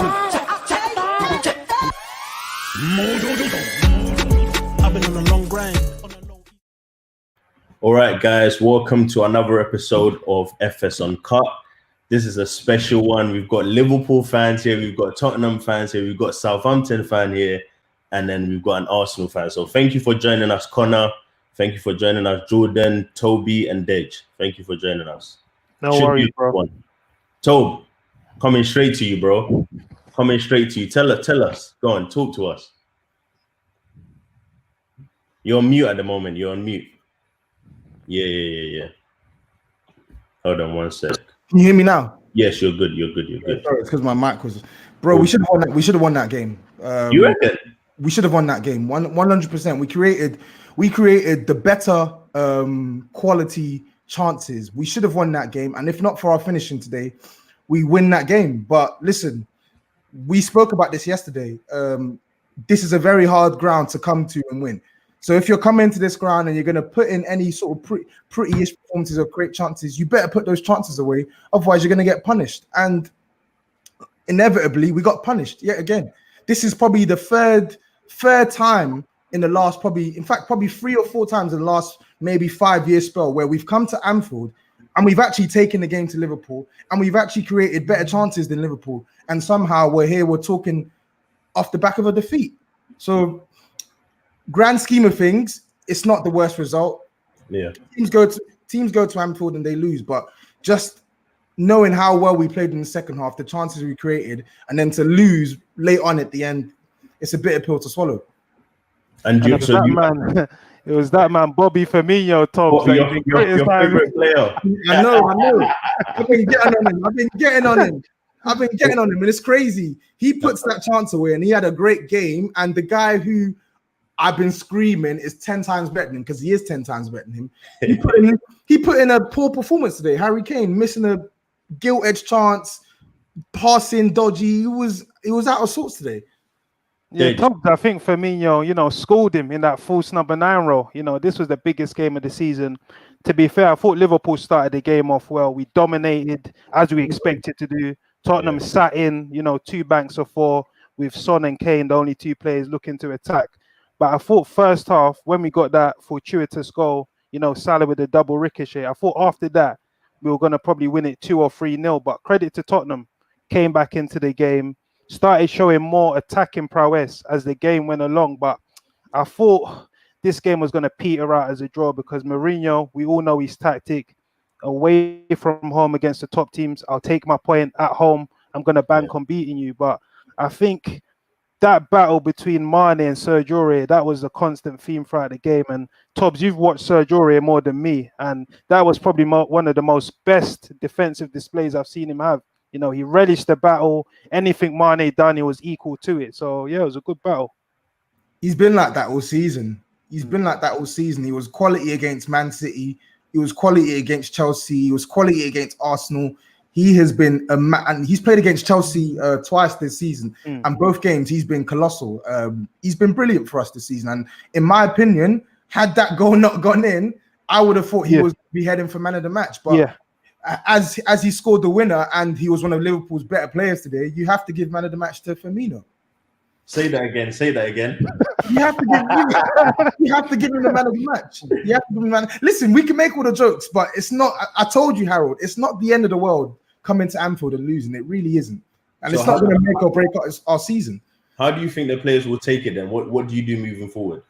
I've been on a long grind. All right, guys, welcome to another episode of FS Uncut. This is a special one. We've got Liverpool fans here, we've got Tottenham fans here, we've got Southampton fan here, and then we've got an Arsenal fan. So thank you for joining us, Connor. Thank you for joining us, Jordan, Toby, and Dej. Thank you for joining us. No worries, bro. Toby, coming straight to you, bro. Coming straight to you. Tell us. Go on, talk to us. You're on mute at the moment. You're on mute. Yeah. Hold on one sec. Can you hear me now? Yes, you're good. Sorry, it's because my mic was. Bro, we should have won that game. You reckon? We should have won that game. 100%. We created the better quality chances. We should have won that game, and if not for our finishing today, we win that game. But listen, we spoke about this yesterday. This is a very hard ground to come to and win. So if you're coming to this ground and you're going to put in any sort of pretty-ish performances or great chances, you better put those chances away. Otherwise, you're going to get punished. And inevitably, we got punished yet again. This is probably the third time in the last probably 3 or 4 times in the last maybe 5-year spell where we've come to Anfield and we've actually taken the game to Liverpool and we've actually created better chances than Liverpool. And somehow we're talking off the back of a defeat. So grand scheme of things, it's not the worst result. Yeah. Teams go to Anfield and they lose, but just knowing how well we played in the second half, the chances we created, and then to lose late on at the end, it's a bitter pill to swallow. And it was that man, Bobby Firmino, Tom. Your favorite player. I know. I've been getting on him, and it's crazy. He puts that chance away, and he had a great game. And the guy who I've been screaming is 10 times better than him, because he is 10 times better than him. He put in a poor performance today. Harry Kane missing a gilt-edged chance, passing dodgy. He was out of sorts today. Yeah, Tom, I think Firmino, schooled him in that false number 9 role. This was the biggest game of the season. To be fair, I thought Liverpool started the game off well. We dominated as we expected to do. Tottenham sat in, 2 banks of 4 with Son and Kane, the only 2 players looking to attack. But I thought first half, when we got that fortuitous goal, Salah with a double ricochet, I thought after that, we were going to probably win it 2 or 3-0. But credit to Tottenham, came back into the game, started showing more attacking prowess as the game went along. But I thought this game was going to peter out as a draw because Mourinho, we all know his tactic. Away from home against the top teams, I'll take my point. At home, I'm going to bank on beating you. But I think that battle between Mane and Sergio Aurier, that was a constant theme throughout the game. And Tobbs, you've watched Sergio Aurier more than me, and that was probably one of the most best defensive displays I've seen him have. He relished the battle. Anything Mane done, he was equal to it. So yeah, it was a good battle. He's been like that all season. He was quality against Man City. He was quality against Chelsea. He was quality against Arsenal. He has been and he's played against Chelsea twice this season, and both games he's been colossal. He's been brilliant for us this season, and in my opinion, had that goal not gone in, I would have thought he was be heading for man of the match. But as he scored the winner and he was one of Liverpool's better players today, you have to give man of the match to Firmino. Say that again. You have to give him the man of the match. You have to give him Listen, we can make all the jokes, but it's not. I told you, Harold, it's not the end of the world coming to Anfield and losing. It really isn't, and it's not going to make or break our season. How do you think the players will take it then? What do you do moving forward?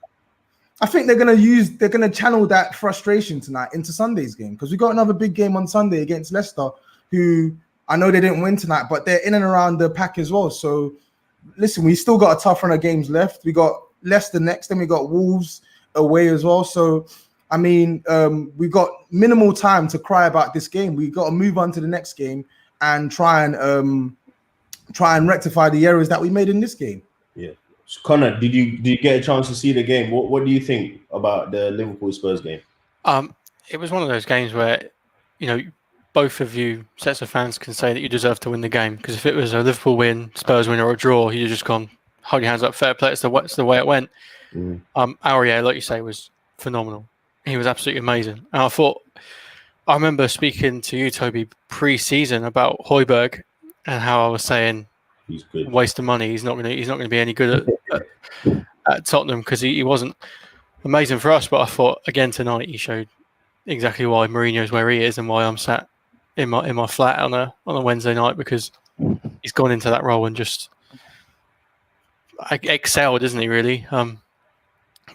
I think they're going to channel that frustration tonight into Sunday's game, because we got another big game on Sunday against Leicester, who I know they didn't win tonight, but they're in and around the pack as well. So listen, we still got a tough run of games left. We got Leicester next, then we got Wolves away as well. So, I mean, we've got minimal time to cry about this game. We've got to move on to the next game and try and rectify the errors that we made in this game. Yeah. So Connor, did you get a chance to see the game? What do you think about the Liverpool Spurs game? It was one of those games where, both of you sets of fans can say that you deserve to win the game, because if it was a Liverpool win, Spurs win, or a draw, you'd have just gone, hold your hands up, fair play. It's the way it went. Aurier, like you say, was phenomenal. He was absolutely amazing. And I remember speaking to you, Toby, pre-season about Højbjerg and how I was saying He's good. waste of money. He's not gonna be any good at Tottenham because he wasn't amazing for us. But I thought again tonight he showed exactly why Mourinho's where he is and why I'm sat in my flat on a Wednesday night, because he's gone into that role and just excelled, isn't he? Really.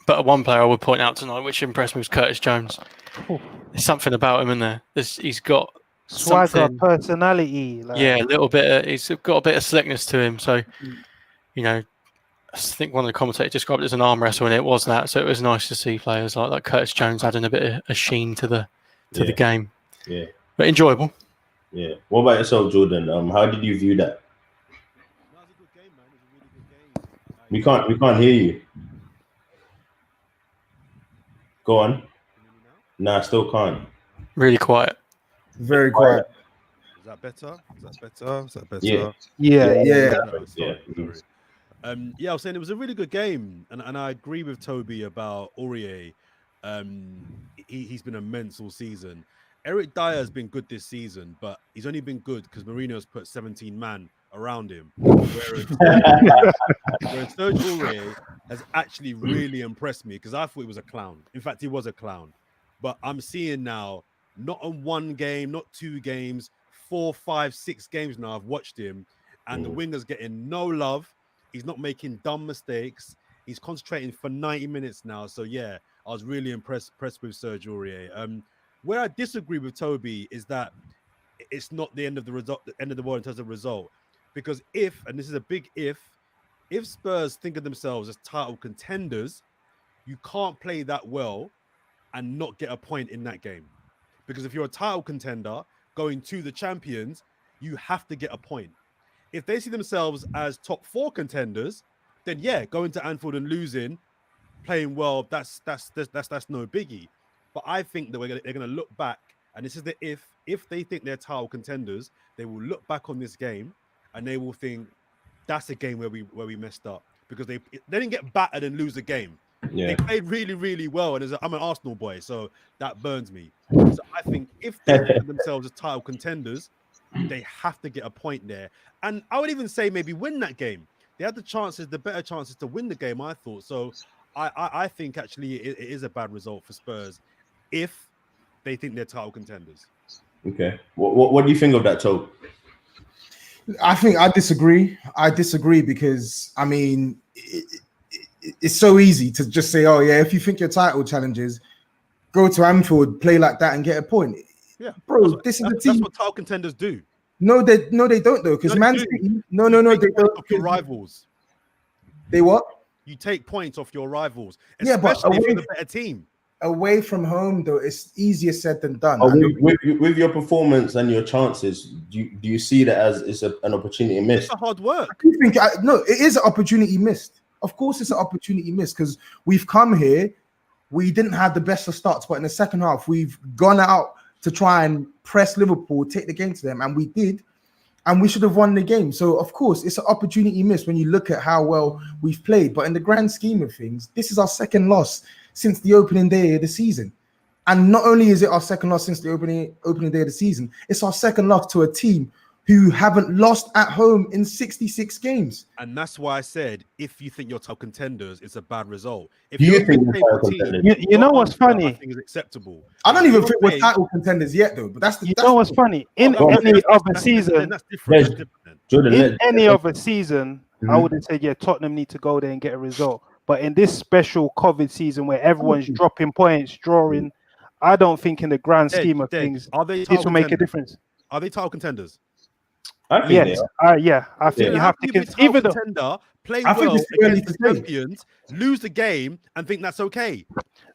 But one player I would point out tonight, which impressed me, was Curtis Jones. There's something about him in there. He's got Swagger, personality. Yeah, a little bit. He's got a bit of slickness to him. So, I think one of the commentators described it as an arm wrestle, and it was that. So it was nice to see players like Curtis Jones adding a bit of a sheen to the game. Yeah, but enjoyable. Yeah. What about yourself, Jordan? How did you view that? That was a good game, man. It was a really good game. We can't hear you. Go on. Nah, still can't. Really quiet. Very quiet. Is that better? Yeah. Yeah, I was saying it was a really good game, and I agree with Toby about Aurier. He's been immense all season. Eric Dyer has been good this season, but he's only been good because Mourinho's put 17 man around him. Whereas Serge Aurier has actually really impressed me because I thought he was a clown. In fact, he was a clown. But I'm seeing now, not on one game, not 2 games, 4, 5, 6 games now I've watched him, and the winger's getting no love. He's not making dumb mistakes. He's concentrating for 90 minutes now. So yeah, I was really impressed with Serge Aurier. Where I disagree with Toby is that it's not the end of the result, the end of the world in terms of result. Because if, and this is a big if Spurs think of themselves as title contenders, you can't play that well and not get a point in that game. Because if you're a title contender going to the champions, you have to get a point. If they see themselves as top 4 contenders, then yeah, going to Anfield and losing, playing well, that's no biggie. But I think that they're going to look back, and this is the if they think they're title contenders, they will look back on this game and they will think that's a game where we messed up, because they didn't get battered and lose the game. Yeah. They played really, really well, and I'm an Arsenal boy, so that burns me. So I think if they think of themselves as title contenders, they have to get a point there. And I would even say maybe win that game. They had the better chances to win the game, I thought. So I think actually it is a bad result for Spurs if they think they're title contenders. Okay. What do you think of that, Tobe? I think I disagree. Because, I mean, it's so easy to just say, oh, yeah, if you think your title challenges, go to Anfield, play like that and get a point. Yeah. Bro, this is the team. That's what title contenders do. No, they don't, though, because Man City... No, they don't. Off your rivals. They what? You take points off your rivals, especially if you're the better team. Away from home, though, it's easier said than done. With your performance and your chances, do you see that as it's an opportunity missed? It's a hard work. I do think no, it is an opportunity missed. Of course, it's an opportunity missed because we've come here, we didn't have the best of starts, but in the second half, we've gone out to try and press Liverpool, take the game to them, and we did, and we should have won the game. So, of course, it's an opportunity missed when you look at how well we've played. But in the grand scheme of things, this is our second loss since the opening day of the season. And not only is it our second loss since the opening day of the season, it's our second loss to a team who haven't lost at home in 66 games. And that's why I said, if you think you're top contenders, it's a bad result. If you think you're team, you know what's funny? I think is acceptable. I don't even think we're title contenders yet, though. But that's what's funny? In any other season, that's different. In any other season, I would have said, yeah, Tottenham need to go there and get a result. But in this special COVID season where everyone's dropping points, drawing, I don't think in the grand scheme of things, this will make a difference. Are they title contenders? Yes, I think you have to. Even though play well against the champions, lose the game, and think that's okay.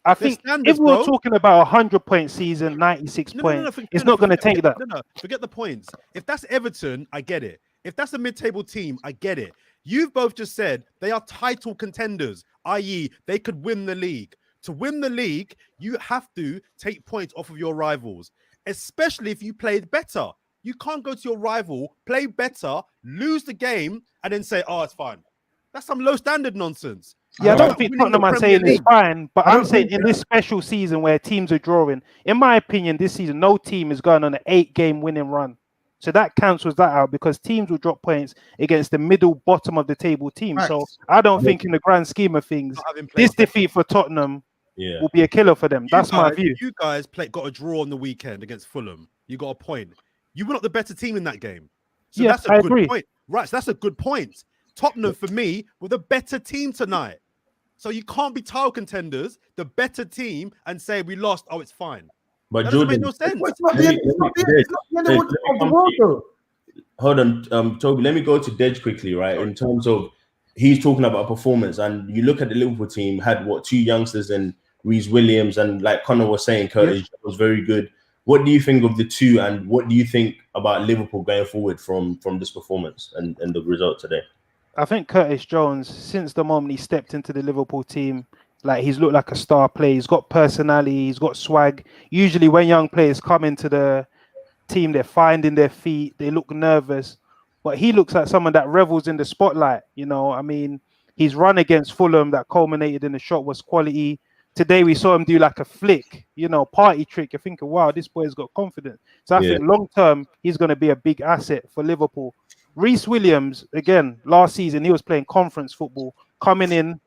I think if we're talking about 100-point season, 96 points, it's not going to take that. No, forget the points. If that's Everton, I get it. If that's a mid-table team, I get it. You've both just said they are title contenders, i.e., they could win the league. To win the league, you have to take points off of your rivals, especially if you played better. You can't go to your rival, play better, lose the game, and then say, oh, it's fine. That's some low standard nonsense. Yeah, I don't think Tottenham are saying it's fine, but I'm saying in this special season where teams are drawing, in my opinion, this season, no team is going on an 8-game winning run. So that cancels that out because teams will drop points against the middle bottom of the table team. So Facts. I don't think in the grand scheme of things, Not having played this defeat for Tottenham Yeah. will be a killer for them. That's my view. You guys got a draw on the weekend against Fulham. You got a point. You were not the better team in that game. So Yeah, that's a I good agree. point. Right, so that's a good point. Tottenham, for me, were the better team tonight. So you can't be title contenders, the better team, and say we lost, oh, it's fine. But That doesn't make Jordan, no sense. It's not the end of the world, though. hold on, Toby, let me go to Dej quickly, right? Sorry. In terms of he's talking about performance, and you look at the Liverpool team, had what, 2 youngsters and Reese Williams, and like Connor was saying, Curtis was very good. What do you think of the two, and what do you think about Liverpool going forward from this performance and the result today? I think Curtis Jones, since the moment he stepped into the Liverpool team, like he's looked like a star player. He's got personality, he's got swag. Usually when young players come into the team, they're finding their feet, they look nervous. But he looks like someone that revels in the spotlight. You know, I mean, his run against Fulham that culminated in the shot was quality. Today we saw him do like a flick, party trick. You're thinking, wow, this boy's got confidence. So I think long term, he's going to be a big asset for Liverpool. Reese Williams, again, last season, he was playing conference football, coming in,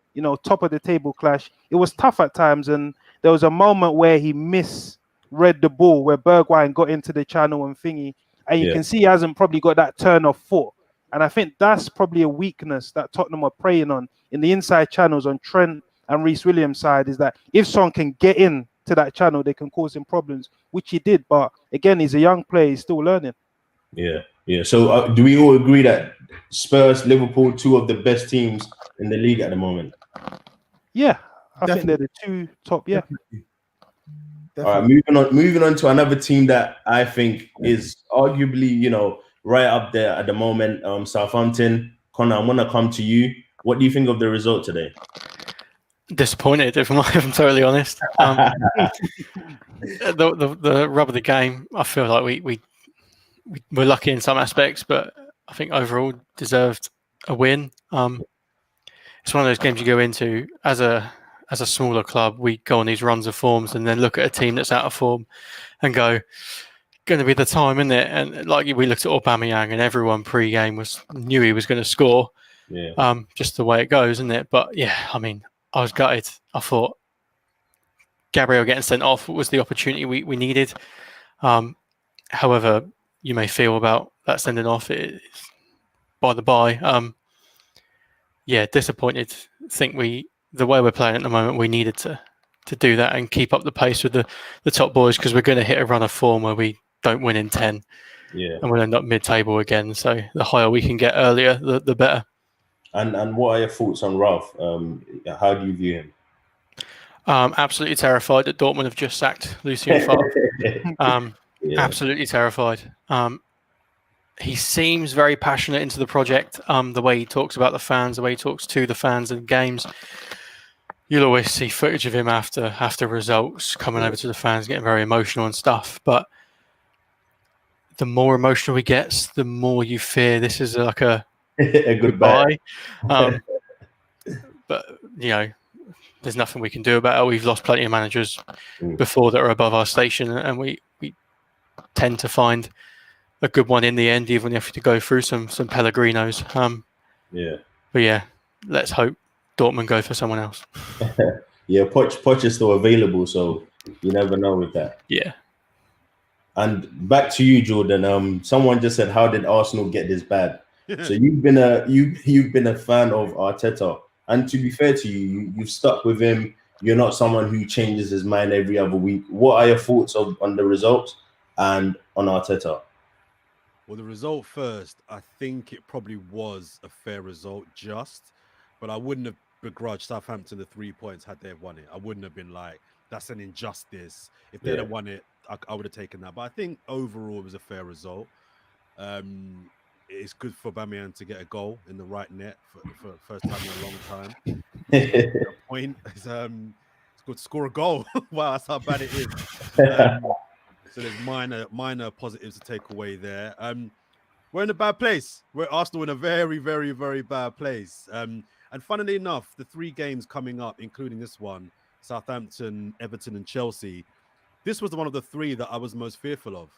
top of the table clash. It was tough at times. And there was a moment where he misread the ball, where Bergwijn got into the channel and thingy. And you can see he hasn't probably got that turn of foot. And I think that's probably a weakness that Tottenham are preying on in the inside channels on Trent and Reese Williams' side, is that if Son can get in to that channel, they can cause him problems, which he did. But again, he's a young player, he's still learning. Yeah. So do we all agree that Spurs, Liverpool, 2 of the best teams in the league at the moment? Yeah, I think they're the 2 top. Yeah. Definitely. All right, moving on to another team that I think is arguably, right up there at the moment. Southampton. Connor, I want to come to you. What do you think of the result today? Disappointed, if I'm totally honest. The rub of the game, I feel like we're lucky in some aspects, but I think overall deserved a win. It's one of those games you go into as a smaller club. We go on these runs of forms and then look at a team that's out of form and go, going to be the time, isn't it? And like we looked at Aubameyang, and everyone pre-game knew he was going to score. Yeah. Just the way it goes, isn't it? But yeah, I mean, I was gutted. I thought Gabriel getting sent off was the opportunity we needed. However you may feel about that sending off, it's by the by. Disappointed. Think the way we're playing at the moment, we needed to do that and keep up the pace with the top boys, because we're going to hit a run of form where we don't win in 10. Yeah. And we'll end up mid-table again. So the higher we can get earlier, the better. And what are your thoughts on Ralph? How do you view him? Absolutely terrified that Dortmund have just sacked Lucien Favre. Absolutely terrified. He seems very passionate into the project. The way he talks about the fans, the way he talks to the fans in games. You'll always see footage of him after results coming over to the fans, getting very emotional and stuff. But the more emotional he gets, the more you fear this is like a goodbye. But there's nothing we can do about it. We've lost plenty of managers before that are above our station, and we tend to find a good one in the end, even if you have to go through some Pellegrinos. But yeah, let's hope Dortmund go for someone else. Yeah, Poch is still available, so you never know with that. Yeah. And back to you, Jordan. Someone just said, "How did Arsenal get this bad?" So you've been a fan of Arteta, and to be fair to you, you've stuck with him. You're not someone who changes his mind every other week. What are your thoughts on the results and on Arteta? Well, the result first, I think it probably was a fair result, but I wouldn't have begrudged Southampton the 3 points had they have won it. I wouldn't have been like, that's an injustice. If they'd have won it, I would have taken that. But I think overall it was a fair result. It's good for Aubameyang to get a goal in the right net for the first time in a long time. The point is, it's good to score a goal. Wow, that's how bad it is. So there's minor positives to take away there. We're in a bad place. We're Arsenal in a very, very, very bad place. And funnily enough, the 3 games coming up, including this one, Southampton, Everton, and Chelsea, this was one of the 3 that I was most fearful of.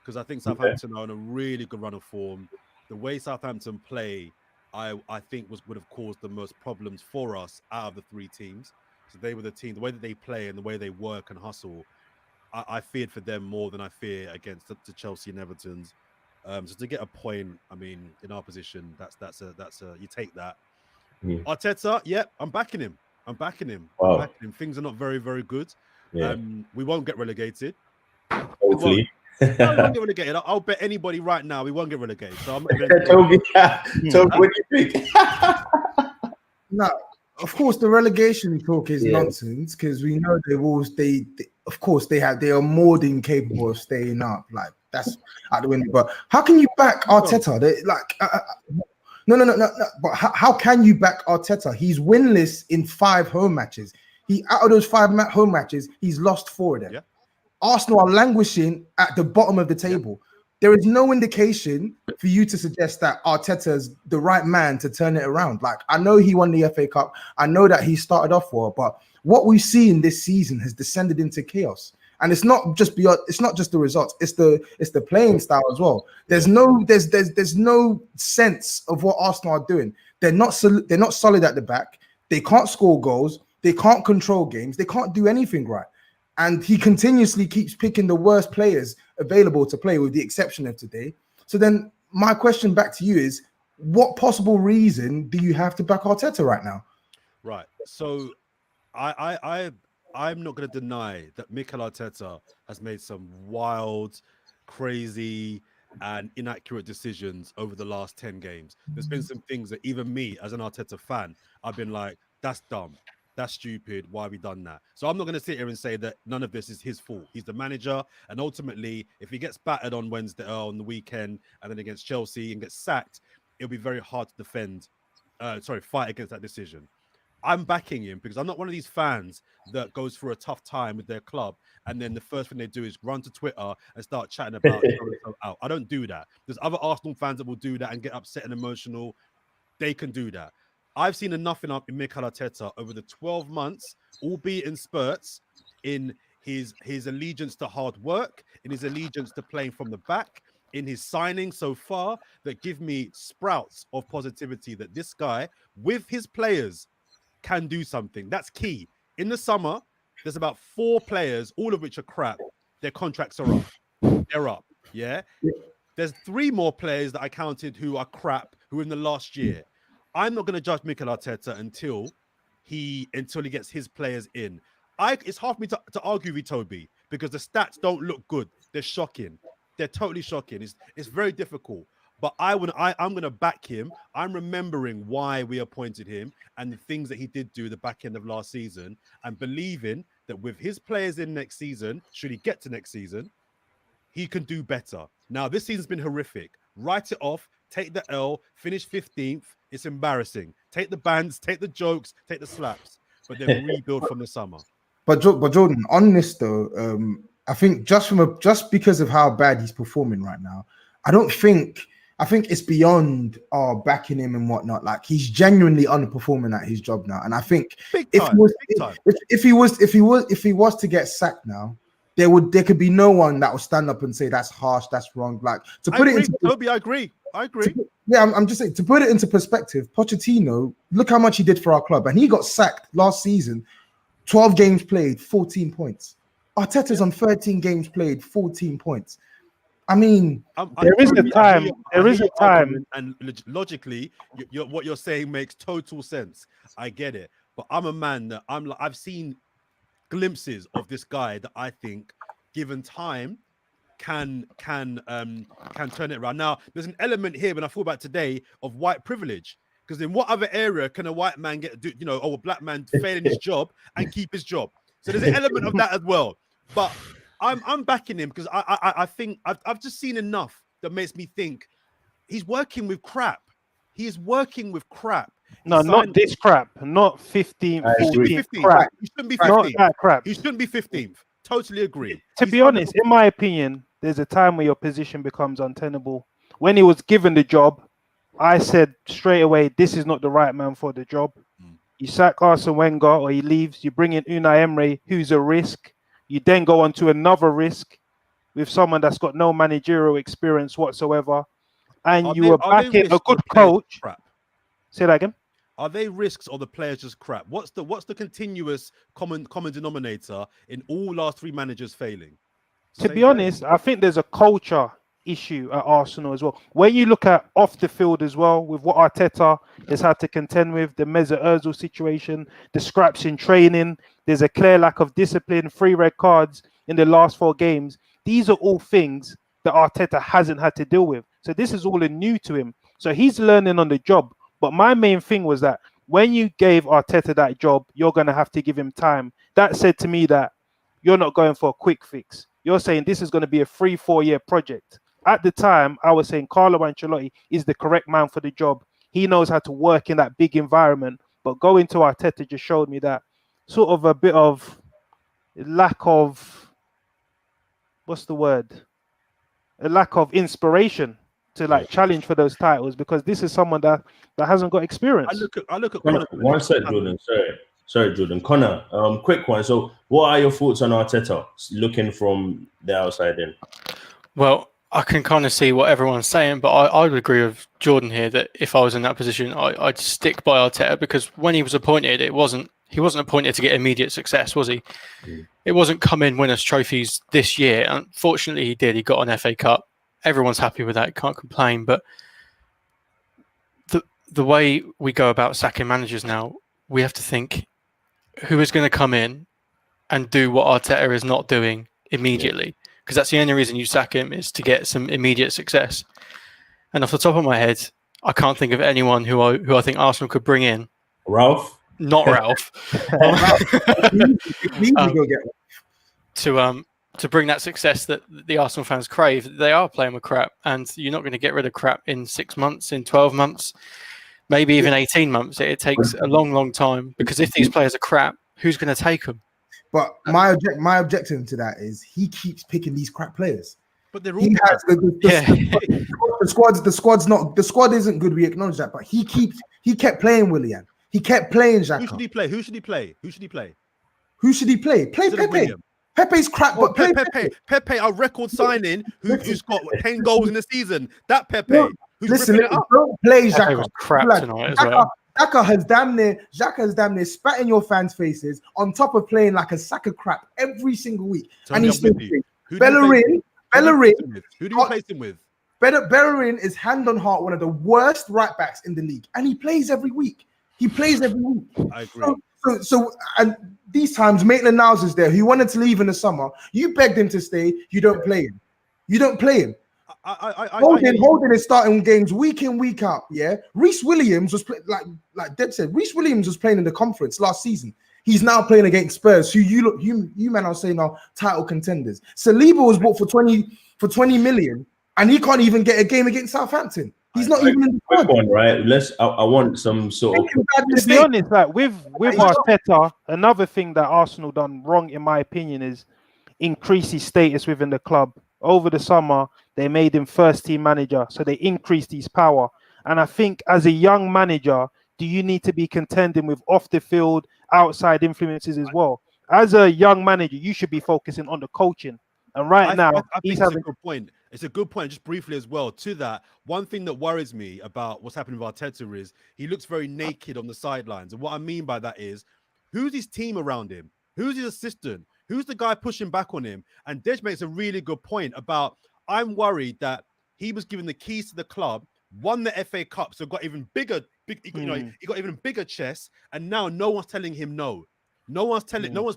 because I think Southampton are on a really good run of form. The way Southampton play, I think would have caused the most problems for us out of the three teams. So they were the team, the way that they play and the way they work and hustle. I feared for them more than I fear against the Chelsea and Everton's. So to get a point, I mean, in our position, that's a you take that. Arteta, yeah, I'm backing him. I'm backing him. Things are not very, very good. Yeah. We won't get relegated. Hopefully. We won't get relegated. I'll bet anybody right now we won't get relegated. So I'm Toby, what do you think? No, of course the relegation talk is nonsense because we know of course they are more than capable of staying up. Like that's out the window. But how can you back Arteta? No. But how can you back Arteta? He's winless in 5 home matches. Out of those 5 home matches, he's lost 4 of them. Yeah. Arsenal are languishing at the bottom of the table. Yeah. There is no indication for you to suggest that Arteta's the right man to turn it around. Like, I know he won the FA Cup. I know that he started off well, but what we've seen this season has descended into chaos. And it's not just the results, it's the playing style as well. There's no sense of what Arsenal are doing. They're not solid at the back. They can't score goals. They can't control games. They can't do anything right. And he continuously keeps picking the worst players available to play, with the exception of today. So then my question back to you is, what possible reason do you have to back Arteta right now? Right. So I'm not going to deny that Mikel Arteta has made some wild, crazy, and inaccurate decisions over the last 10 games. There's been some things that even me, as an Arteta fan, I've been like, that's dumb. That's stupid. Why have we done that? So I'm not going to sit here and say that none of this is his fault. He's the manager. And ultimately, if he gets battered on Wednesday, on the weekend, and then against Chelsea and gets sacked, it'll be very hard to fight against that decision. I'm backing him because I'm not one of these fans that goes through a tough time with their club and then the first thing they do is run to Twitter and start chatting about out. I don't do that. There's other Arsenal fans that will do that and get upset and emotional. They can do that. I've seen enough in Mikel Arteta over the 12 months, albeit in spurts, in his allegiance to hard work, in his allegiance to playing from the back, in his signing so far, that give me sprouts of positivity that this guy, with his players, can do something. That's key. In the summer, there's about 4 players, all of which are crap. Their contracts are up. They're up. Yeah. There's 3 more players that I counted who are crap, who in the last year. I'm not going to judge Mikel Arteta until he gets his players in. It's hard for me to argue with Toby because the stats don't look good. They're shocking. They're totally shocking. It's very difficult. But I'm going to back him. I'm remembering why we appointed him and the things that he did do the back end of last season and believing that with his players in next season, should he get to next season, he can do better. Now, this season's been horrific. Write it off. Take the L. Finish 15th. It's embarrassing. Take the bans. Take the jokes. Take the slaps. But then rebuild from the summer. But Jordan, on this though, I think just because of how bad he's performing right now, I think it's beyond backing him and whatnot. Like, he's genuinely underperforming at his job now. And I think if he was to get sacked now, there could be no one that would stand up and say that's harsh, that's wrong. Like, to put it into Toby, I agree. I'm just saying, to put it into perspective, Pochettino, look how much he did for our club, and he got sacked last season. 12 games played, 14 points. Arteta's on 13 games played, 14 points. I mean, there is a time, and logically, what you're saying makes total sense. I get it, but I'm a man that I've seen glimpses of this guy that I think, given time, can turn it around. Now, there's an element here when I thought about today of white privilege, because in what other area can a white man a black man fail in his job and keep his job? So there's an element of that as well, but. I'm backing him because I think I've just seen enough that makes me think he's working with crap. He is working with crap. Not this crap. Not 15th, 14th crap. He shouldn't be 15th. Not that crap. He shouldn't be 15th. Totally agree. To be honest, in my opinion, there's a time where your position becomes untenable. When he was given the job, I said straight away, this is not the right man for the job. You sack Arsene Wenger or he leaves. You bring in Unai Emery, who's a risk. You then go on to another risk. with someone that's got no managerial experience whatsoever, and Are you they- were are they backing a risks or good the players coach. crap? Say that again. Are they risks or the players just crap? What's the continuous common denominator in all last 3 managers failing? To Same be thing. honest, I think there's a culture issue at Arsenal as well. When you look at off the field as well, with what Arteta has had to contend with, the Mesut Ozil situation, the scraps in training, there's a clear lack of discipline, 3 red cards in the last 4 games. These are all things that Arteta hasn't had to deal with. So this is all new to him. So he's learning on the job. But my main thing was that when you gave Arteta that job, you're going to have to give him time. That said to me that you're not going for a quick fix. You're saying this is going to be a 3-4 year project. At the time, I was saying Carlo Ancelotti is the correct man for the job. He knows how to work in that big environment. But going to Arteta just showed me that sort of a bit of lack of, what's the word? A lack of inspiration to like challenge for those titles, because this is someone that hasn't got experience. I look at Connor, one sec, Jordan. Sorry, Jordan. Connor, quick one. So, what are your thoughts on Arteta looking from the outside in? Well, I can kind of see what everyone's saying, but I would agree with Jordan here that if I was in that position, I'd stick by Arteta, because when he was appointed, he wasn't appointed to get immediate success, was he? It wasn't come in, win us trophies this year. Unfortunately, he did. He got an FA Cup. Everyone's happy with that. Can't complain. But the way we go about sacking managers now, we have to think who is going to come in and do what Arteta is not doing immediately. Because that's the only reason you sack him, is to get some immediate success. And off the top of my head, I can't think of anyone who I think Arsenal could bring in. Ralph? Not Ralph. To bring that success that the Arsenal fans crave. They are playing with crap, and you're not going to get rid of crap in 6 months, in 12 months, maybe even 18 months. It takes a long, long time, because if these players are crap, who's going to take them? But my objection to that is he keeps picking these crap players. But they're all He has the squad isn't good. We acknowledge that, but he kept playing Willian. He kept playing Xhaka. Who should he play? Play Pepe. Pepe's crap, but Pepe, our record signing, who's got 10 goals in the season. That Pepe. Listen, don't play Xhaka. Pepe was crap tonight as well. Xhaka has damn near spat in your fans' faces on top of playing like a sack of crap every single week. Tony, and he's still playing. Bellerin. Who do you replace him with? Bellerin is hand on heart one of the worst right backs in the league, and he plays every week. I agree. So and these times, Maitland-Niles is there, who wanted to leave in the summer. You begged him to stay. You don't play him. Holden is starting games week in, week out. Yeah, Reese Williams was like Deb said. Reese Williams was playing in the conference last season. He's now playing against Spurs, who you man are saying are title contenders. Saliba was bought for 20 million, and he can't even get a game against Southampton. He's not even in the quick one, right? I want some sort of. To be honest, like with Arteta, another thing that Arsenal done wrong, in my opinion, is increase his status within the club. Over the summer, they made him first team manager, so they increased his power. And I think as a young manager, do you need to be contending with off the field, outside influences as well? As a young manager, you should be focusing on the coaching. And I think it's a good point. It's a good point. Just briefly as well to that, one thing that worries me about what's happening with Arteta is he looks very naked on the sidelines. And what I mean by that is, who's his team around him? Who's his assistant? Who's the guy pushing back on him? And Dej makes a really good point about, I'm worried that he was given the keys to the club, won the FA Cup, so got even bigger, he got even bigger chest, and now no one's telling him no. No one's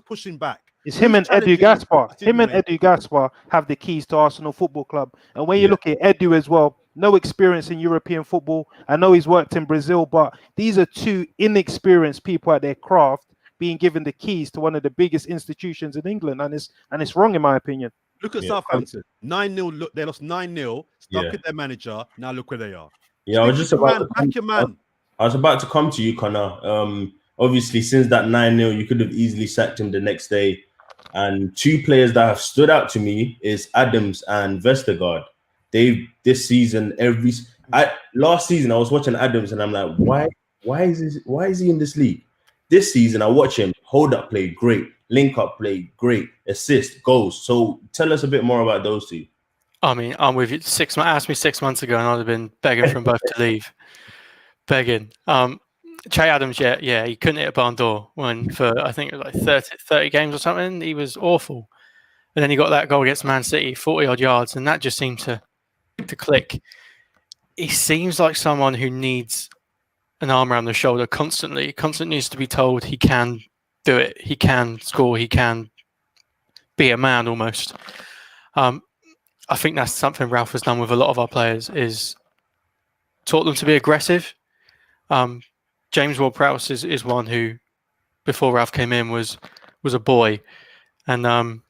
pushing back. It's him and Edu Gaspar. Him and Edu Gaspar have the keys to Arsenal Football Club. And when you look at Edu as well, no experience in European football. I know he's worked in Brazil, but these are two inexperienced people at their craft being given the keys to one of the biggest institutions in England, and it's wrong in my opinion. Look at Southampton, 9-0. Look, they lost 9-0, stuck with their manager. Now look where they are. Yeah, I was about to come to you, Connor. Obviously, since that 9-0, you could have easily sacked him the next day. And two players that have stood out to me is Adams and Vestergaard. This season, last season I was watching Adams and I'm like, why is he in this league? This season I watch him hold up play great. link-up play, great. Assist, goals. So tell us a bit more about those two. I mean, I'm with you. Asked me 6 months ago, and I'd have been begging for them both to leave. Begging. Che Adams, yeah, he couldn't hit a barn door when for I think it was like 30 games or something. He was awful, and then he got that goal against Man City, 40-odd yards, and that just seemed to click. He seems like someone who needs an arm around the shoulder constantly. Constantly needs to be told he can do it, he can score, he can be a man almost. I think that's something Ralph has done with a lot of our players, is taught them to be aggressive. James Ward-Prowse is one who, before Ralph came in, was a boy, and now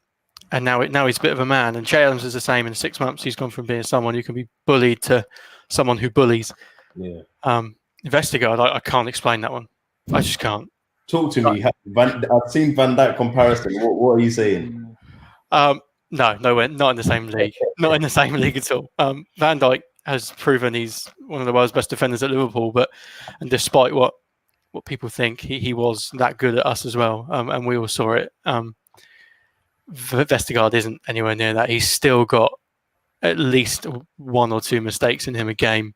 he's a bit of a man. And Che Adams is the same. In 6 months, he's gone from being someone who can be bullied to someone who bullies. Yeah. Vestergaard, I can't explain that one. I just can't. Talk to me. I've seen Van Dijk comparison. What are you saying? No, nowhere. Not in the same league. Not in the same league at all. Van Dijk has proven he's one of the world's best defenders at Liverpool, and despite what people think, he was that good at us as well, and we all saw it. Vestergaard isn't anywhere near that. He's still got at least one or two mistakes in him a game.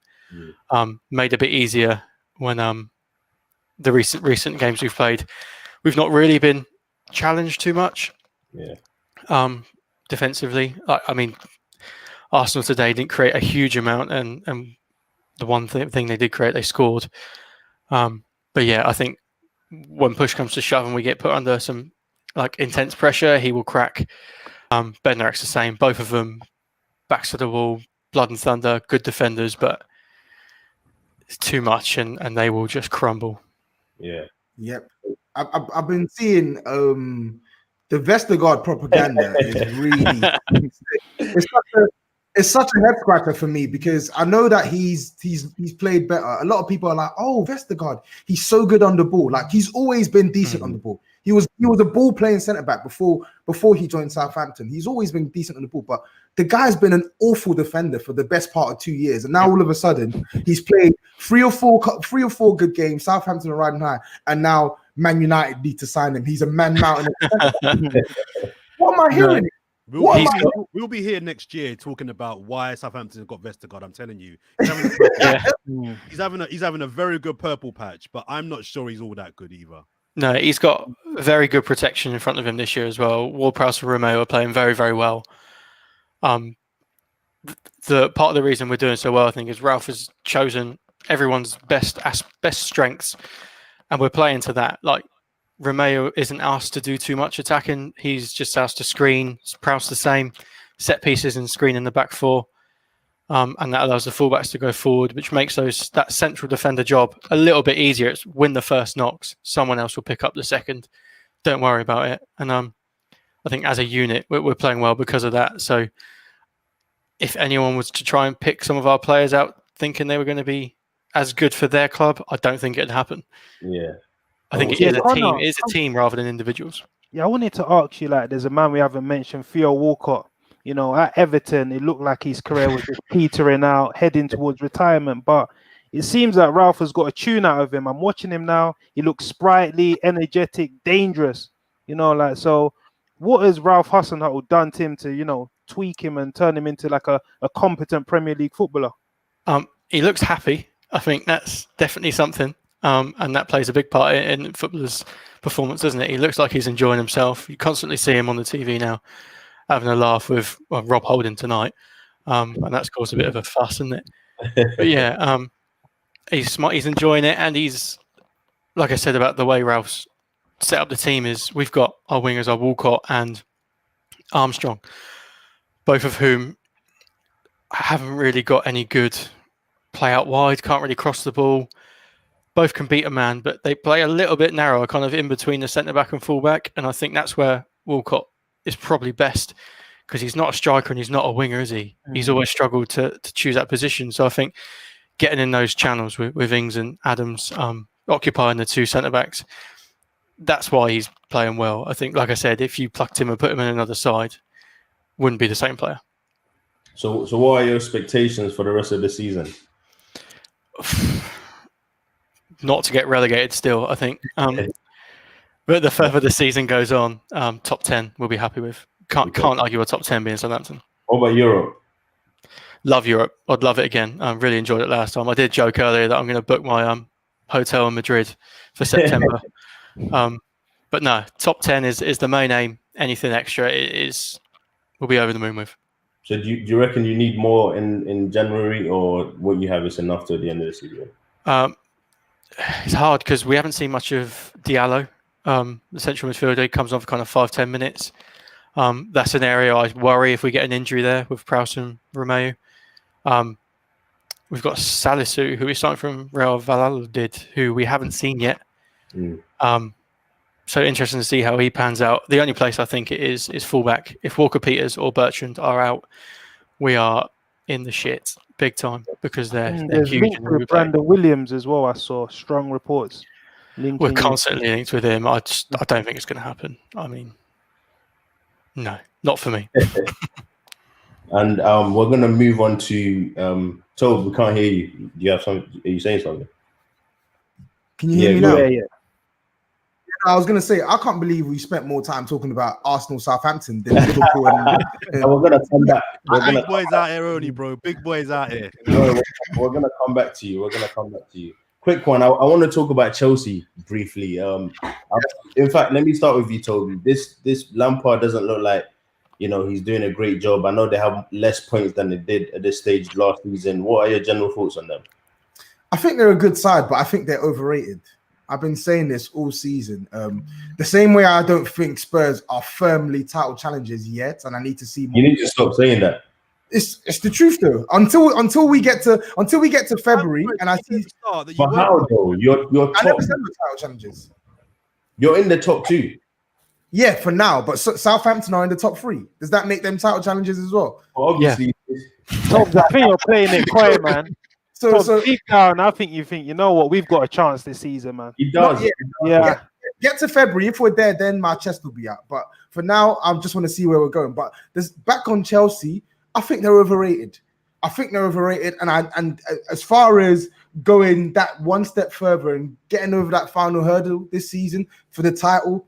Made a bit easier when the recent games we've played, we've not really been challenged too much. Defensively, I mean, Arsenal today didn't create a huge amount, and the one thing they did create, they scored. But yeah, I think when push comes to shove and we get put under some like intense pressure, he will crack. Bednarek's the same. Both of them backs to the wall, blood and thunder, good defenders, but it's too much, and they will just crumble. Yeah. Yep. I've been seeing the Vestergaard propaganda is really it's such a head scratcher for me, because I know that he's played better. A lot of people are like, oh, Vestergaard, he's so good on the ball. Like, he's always been decent on the ball. He was a ball playing centre back before he joined Southampton. He's always been decent on the ball, but the guy's been an awful defender for the best part of 2 years, and now all of a sudden he's played three or four good games. Southampton are riding high, and now Man United need to sign him. He's a man mountain. What am I hearing? We'll be here next year talking about why Southampton have got Vestergaard. I'm telling you, he's having a very good purple patch, but I'm not sure he's all that good either. No, he's got very good protection in front of him this year as well. Ward-Prowse and Romeo are playing very, very well. The part of the reason we're doing so well, I think, is Ralph has chosen everyone's best strengths, and we're playing to that. Like, Romeo isn't asked to do too much attacking. He's just asked to screen. Prowse the same. Set pieces and screen in the back four. And that allows the fullbacks to go forward, which makes that central defender job a little bit easier. It's win the first knocks. Someone else will pick up the second. Don't worry about it. And I think as a unit, we're playing well because of that. So if anyone was to try and pick some of our players out thinking they were going to be as good for their club, I don't think it'd happen. Yeah. I think it is a team. It is a team rather than individuals. Yeah, I wanted to ask you, like, there's a man we haven't mentioned, Theo Walcott. You know, at Everton, it looked like his career was just petering out, heading towards retirement. But it seems that Ralph has got a tune out of him. I'm watching him now. He looks sprightly, energetic, dangerous. You know, like, so what has Ralph Hasenhüttl done to him to, you know, tweak him and turn him into like a competent Premier League footballer? He looks happy. I think that's definitely something. And that plays a big part in footballers' performance, doesn't it? He looks like he's enjoying himself. You constantly see him on the TV now, having a laugh with Rob Holding tonight. And that's caused a bit of a fuss, isn't it? But yeah, he's smart, he's enjoying it, and he's, like I said about the way Ralph's set up the team, is we've got our wingers, our Walcott and Armstrong, both of whom haven't really got any good play out wide, can't really cross the ball. Both can beat a man, but they play a little bit narrower, kind of in between the centre-back and full-back, and I think that's where Walcott is probably best, because he's not a striker and he's not a winger, is he? He's always struggled to choose that position. So I think getting in those channels with Ings and Adams occupying the two centre-backs, that's why he's playing well. I think, like I said, if you plucked him and put him in another side, wouldn't be the same player. So what are your expectations for the rest of the season? Not to get relegated still, I think. But the further the season goes on, top 10 we'll be happy with. Can't argue a top 10 being Southampton. What about Europe? Love Europe. I'd love it again. I really enjoyed it last time. I did joke earlier that I'm going to book my hotel in Madrid for September. But no, top 10 is the main aim. Anything extra we'll be over the moon with. So do you reckon you need more in January, or what you have is enough to the end of the season? It's hard because we haven't seen much of Diallo, the central midfielder. He comes on for kind of 5-10 minutes. That's an area I worry if we get an injury there with Prowse and Romeu. We've got Salisu, who is starting from Real Valladolid, who we haven't seen yet. So interesting to see how he pans out. The only place I think it is fullback. If Walker Peters or Bertrand are out, we are in the shit big time because they're huge. Linked with Brandon Williams as well. I saw strong reports. We're constantly linked with him. I don't think it's going to happen. I mean, no, not for me. And we're going to move on to Toby, we can't hear you. Do you have something? Are you saying something? Can you hear me now? Yeah. I was going to say, I can't believe we spent more time talking about Arsenal, Southampton than Liverpool. And we're going to come back. Big boys out here only, bro. Big boys out here. We're going to come back to you. Quick one. I want to talk about Chelsea briefly. In fact, let me start with you, Toby. This Lampard doesn't look like, he's doing a great job. I know they have less points than they did at this stage last season. What are your general thoughts on them? I think they're a good side, but I think they're overrated. I've been saying this all season. The same way I don't think Spurs are firmly title challengers yet, and I need to see more. You need to stop saying that. It's the truth though. Until we get to February, and I see. But how though? You're top. I never said we're title challengers. You're in the top 2. Yeah, for now. But Southampton are in the top 3. Does that make them title challengers as well? Obviously. I think you're playing it quiet, man. So deep down, I think you think, you know what, we've got a chance this season, man. He does. Yeah. Get to February. If we're there, then my chest will be out. But for now, I just want to see where we're going. But back on Chelsea, I think they're overrated. And as far as going that one step further and getting over that final hurdle this season for the title,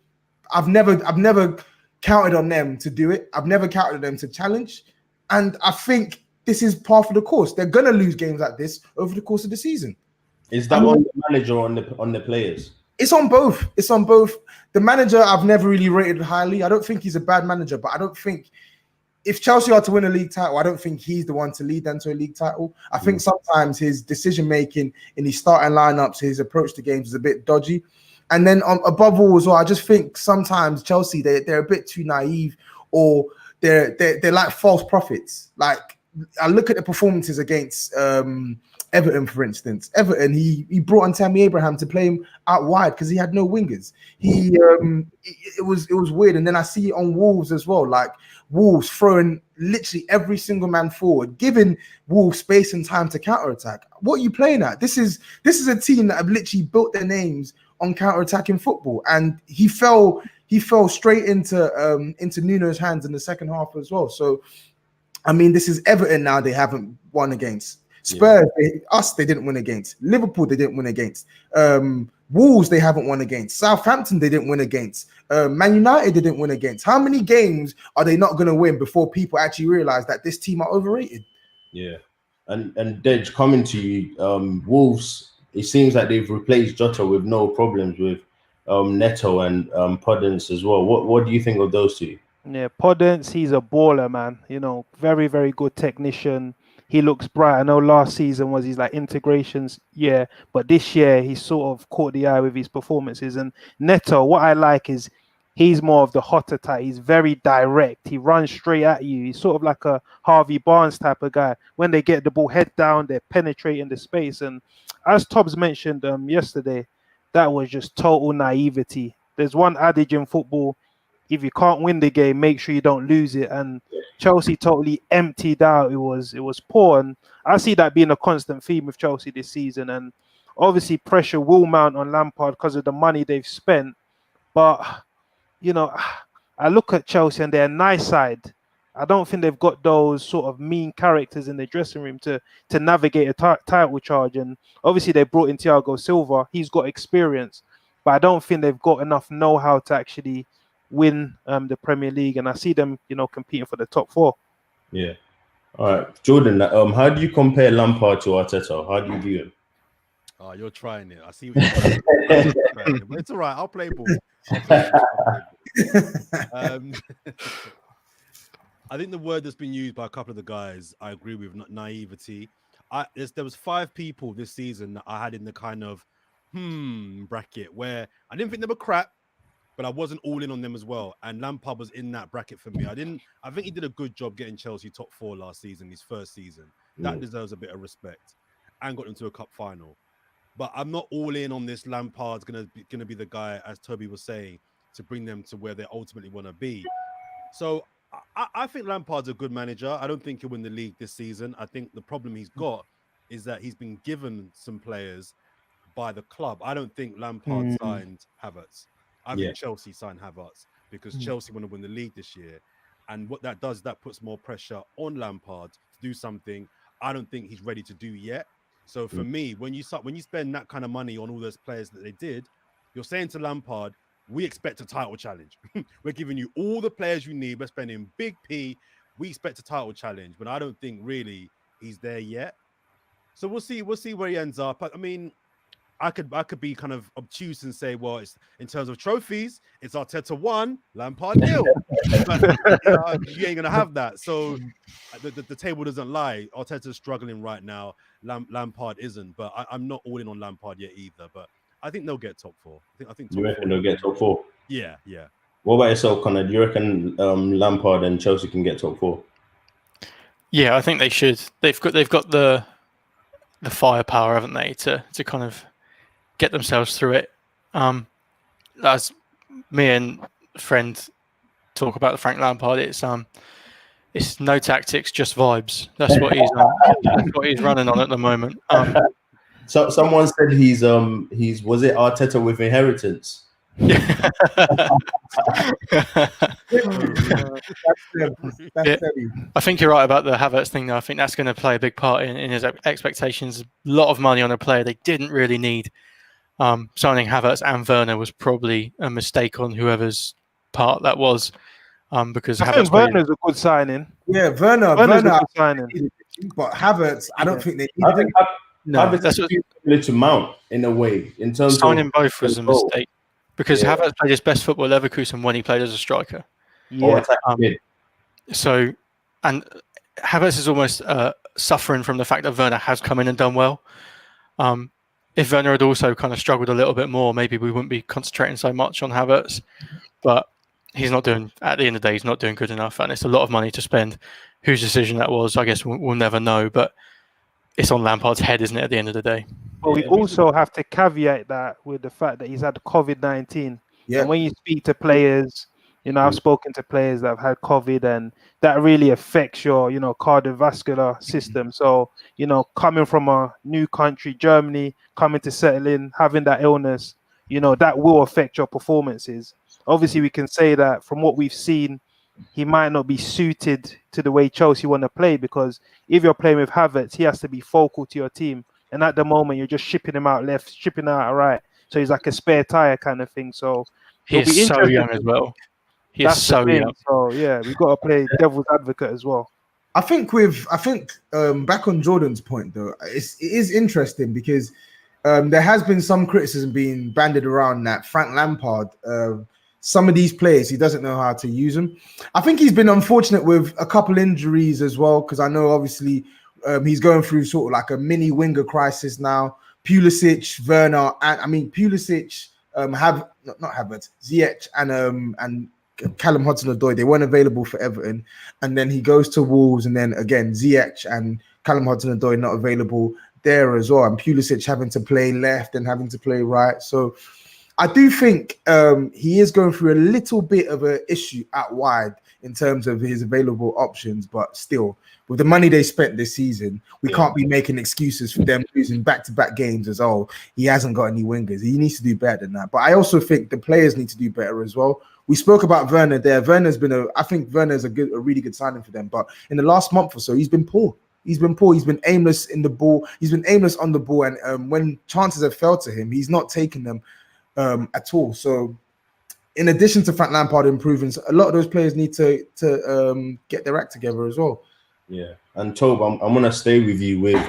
I've never counted on them to do it. I've never counted on them to challenge. And I think this is par for the course. They're gonna lose games like this over the course of the season. Is that on the manager or on the players? It's on both. The manager I've never really rated highly. I don't think he's a bad manager, but I don't think if Chelsea are to win a league title, I don't think he's the one to lead them to a league title. I think sometimes his decision making in his starting lineups, his approach to games is a bit dodgy. And then above all as well, I just think sometimes Chelsea they're a bit too naive, or they're like false prophets. Like, I look at the performances against Everton, for instance. Everton, he brought on Tammy Abraham to play him out wide because he had no wingers. It was weird. And then I see it on Wolves as well. Like, Wolves throwing literally every single man forward, giving Wolves space and time to counterattack. What are you playing at? This is a team that have literally built their names on counterattacking football, and he fell straight into Nuno's hands in the second half as well. So, I mean, this is Everton now. They haven't won against Spurs. They didn't win against Liverpool. They didn't win against Wolves. They haven't won against Southampton. They didn't win against Man United. They didn't win against. How many games are they not going to win before people actually realize that this team are overrated? Yeah, and Dej, coming to you, Wolves. It seems like they've replaced Jota with no problems with Neto and Podence as well. What do you think of those two? Yeah, Podence, he's a baller, man. Very, very good technician. He looks bright. I know last season was his integrations, but this year he sort of caught the eye with his performances. And Neto, what I like is he's more of the hotter type. He's very direct. He runs straight at you. He's sort of like a Harvey Barnes type of guy. When they get the ball head down, they're penetrating the space. And as Tobbs mentioned yesterday, that was just total naivety. There's one adage in football: if you can't win the game, make sure you don't lose it. And Chelsea totally emptied out. It was poor, and I see that being a constant theme with Chelsea this season. And obviously, pressure will mount on Lampard because of the money they've spent. But I look at Chelsea and they're a nice side. I don't think they've got those sort of mean characters in the dressing room to navigate a title charge. And obviously, they brought in Thiago Silva. He's got experience. but I don't think they've got enough know-how to actually win the Premier League. And I see them, competing for the top 4. Yeah. All right, Jordan. How do you compare Lampard to Arteta? How do you view him? Oh, you're trying it. I see what you're trying. But it's all right. I'll play ball. I think the word that's been used by a couple of the guys, I agree with, naivety. There was 5 people this season that I had in the kind of bracket where I didn't think they were crap, but I wasn't all in on them as well. And Lampard was in that bracket for me. I think he did a good job getting Chelsea top 4 last season, his first season. That deserves a bit of respect, and got them to a cup final. But I'm not all in on this. Lampard's gonna be the guy, as Toby was saying, to bring them to where they ultimately want to be. So I think Lampard's a good manager. I don't think he'll win the league this season. I think the problem he's got is that he's been given some players by the club. I don't think Lampard signed Havertz. I think Chelsea signed Havertz because Chelsea want to win the league this year. And what that does, that puts more pressure on Lampard to do something I don't think he's ready to do yet. So for me, when you spend that kind of money on all those players that they did, you're saying to Lampard, we expect a title challenge. We're giving you all the players you need. We're spending big P. We expect a title challenge, but I don't think really he's there yet. So we'll see where he ends up. I mean, I could be kind of obtuse and say, well, it's in terms of trophies, it's Arteta 1, Lampard 0. But you ain't gonna have that. So the table doesn't lie. Arteta's struggling right now. Lampard isn't, but I'm not all in on Lampard yet either. But I think they'll get top 4. I think you reckon they'll get top 4? Yeah. What about yourself, Conor? Do you reckon Lampard and Chelsea can get top 4? Yeah, I think they should. They've got the firepower, haven't they, to kind of get themselves through it. As me and a friend talk about the Frank Lampard, it's no tactics, just vibes. That's what he's running on at the moment. So someone said he's was it Arteta with inheritance? Yeah. I think you're right about the Havertz thing, though. I think that's going to play a big part in his expectations. A lot of money on a player they didn't really need. Signing Havertz and Werner was probably a mistake on whoever's part that was. Because I think Werner's a good signing. Yeah, Werner's a good signing. But Havertz, I don't think they need him. No, that's similar to Mount in a way. In terms signing of both was a mistake because Havertz played his best football at Leverkusen when he played as a striker. Yeah. So, and Havertz is almost suffering from the fact that Werner has come in and done well. If Werner had also kind of struggled a little bit more, maybe we wouldn't be concentrating so much on Havertz. But he's not doing. At the end of the day, he's not doing good enough, and it's a lot of money to spend. Whose decision that was, I guess we'll never know. But it's on Lampard's head, isn't it, at the end of the day? Well, we also have to caveat that with the fact that he's had COVID-19. Yeah. And when you speak to players, I've spoken to players that have had COVID, and that really affects your, cardiovascular system. So, coming from a new country, Germany, coming to settle in, having that illness, that will affect your performances. Obviously, we can say that from what we've seen, he might not be suited to the way Chelsea want to play, because if you're playing with Havertz, he has to be focal to your team. And at the moment, you're just shipping him out left, shipping him out right. So he's like a spare tire kind of thing. So he's so young as well. He's so young. So yeah, we've got to play devil's advocate as well. I think back on Jordan's point though, it is interesting because there has been some criticism being bandied around that Frank Lampard, some of these players, he doesn't know how to use them. I think he's been unfortunate with a couple injuries as well, because I know obviously he's going through sort of like a mini winger crisis now. Pulisic, Werner, and Pulisic not Havertz, Ziyech and Callum Hudson-Odoi, they weren't available for Everton, and then he goes to Wolves, and then again Ziyech and Callum Hudson-Odoi not available there as well, and Pulisic having to play left and having to play right. So I do think he is going through a little bit of an issue out wide in terms of his available options, but still, with the money they spent this season, we can't be making excuses for them losing back-to-back games as, he hasn't got any wingers. He needs to do better than that. But I also think the players need to do better as well. We spoke about Werner there. I think Werner's a really good signing for them. But in the last month or so, he's been poor. He's been aimless in the ball. He's been aimless on the ball. And when chances have fell to him, he's not taken them at all. So, in addition to Frank Lampard improving, a lot of those players need to get their act together as well. Yeah, and Tobe, I'm gonna stay with you with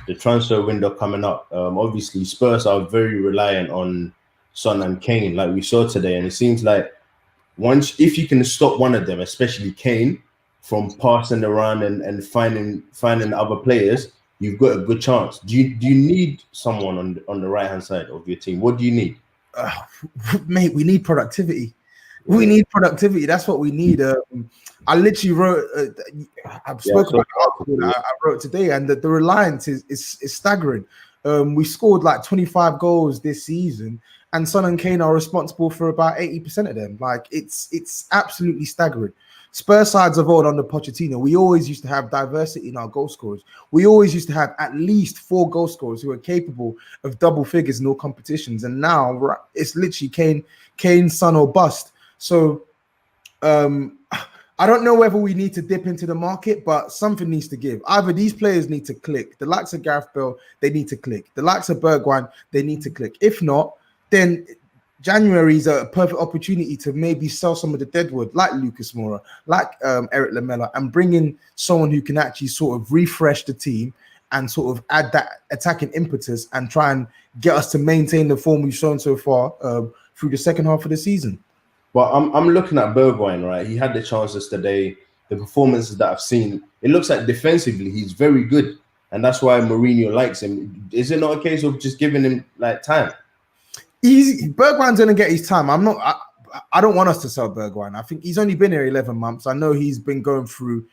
the transfer window coming up. Obviously, Spurs are very reliant on Son and Kane, like we saw today, and it seems like if you can stop one of them, especially Kane, from passing around and finding other players, you've got a good chance. Do you need someone on the right hand side of your team? What do you need? Mate, we need productivity. We need productivity. That's what we need. I literally wrote. I've spoken about the article that I wrote today, and the reliance is staggering. We scored like 25 goals this season, and Son and Kane are responsible for about 80% of them. Like it's absolutely staggering. Spurs sides of old under Pochettino, we always used to have diversity in our goal scorers. We always used to have at least 4 goal scorers who are capable of double figures in all competitions. And now it's literally Kane, Son or bust. So I don't know whether we need to dip into the market, but something needs to give. Either these players need to click. The likes of Gareth Bale, they need to click. The likes of Bergwijn, they need to click. If not, then January is a perfect opportunity to maybe sell some of the deadwood, like Lucas Moura, like Eric Lamela, and bring in someone who can actually sort of refresh the team and sort of add that attacking impetus and try and get us to maintain the form we've shown so far through the second half of the season. But I'm looking at Bergwijn, right? He had the chances today. The performances that I've seen, it looks like defensively he's very good, and that's why Mourinho likes him. Is it not a case of just giving him like time? Bergwijn's gonna get his time. I don't want us to sell Bergwijn. I think he's only been here 11 months. I know he's been going through.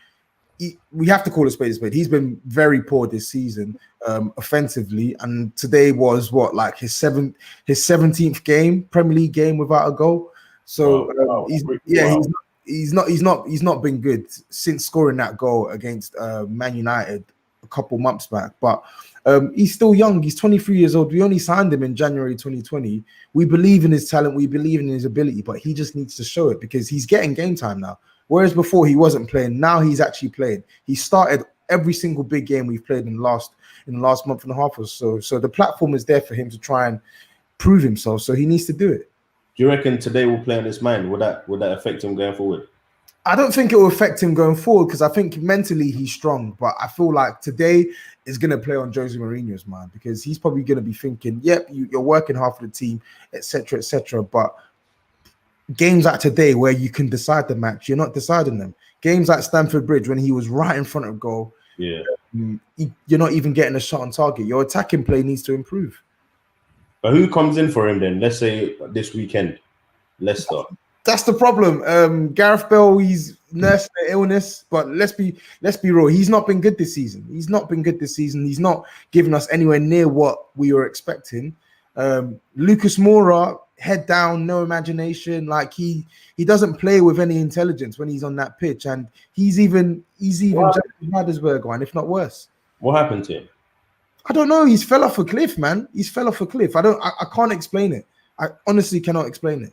We have to call a spade a spade. He's been very poor this season, offensively, and today was his 17th game, Premier League game without a goal. So he's not been good since scoring that goal against Man United a couple months back. But he's still young. He's 23 years old. We only signed him in January 2020. We believe in his talent. We believe in his ability, but he just needs to show it because he's getting game time now. Whereas before he wasn't playing. Now he's actually playing. He started every single big game we've played in the last month and a half or so. So the platform is there for him to try and prove himself. So he needs to do it. Do you reckon today will play on his mind? Would that affect him going forward? I don't think it will affect him going forward because I think mentally he's strong. But I feel like today is going to play on Jose Mourinho's mind because he's probably going to be thinking, yep, you're working hard for the team, etc., etc. But games like today where you can decide the match, you're not deciding them. Games like Stamford Bridge when he was right in front of goal, you're not even getting a shot on target. Your attacking play needs to improve. But who comes in for him then? Let's say this weekend, Leicester. That's the problem. Gareth Bale, he's nursing an illness, but let's be real. He's not been good this season. He's not giving us anywhere near what we were expecting. Lucas Moura, head down, no imagination. Like he doesn't play with any intelligence when he's on that pitch, and he's even just as bad as Bergwijn, if not worse. What happened to him? I don't know. He's fell off a cliff, man. He's fell off a cliff. I can't explain it. I honestly cannot explain it.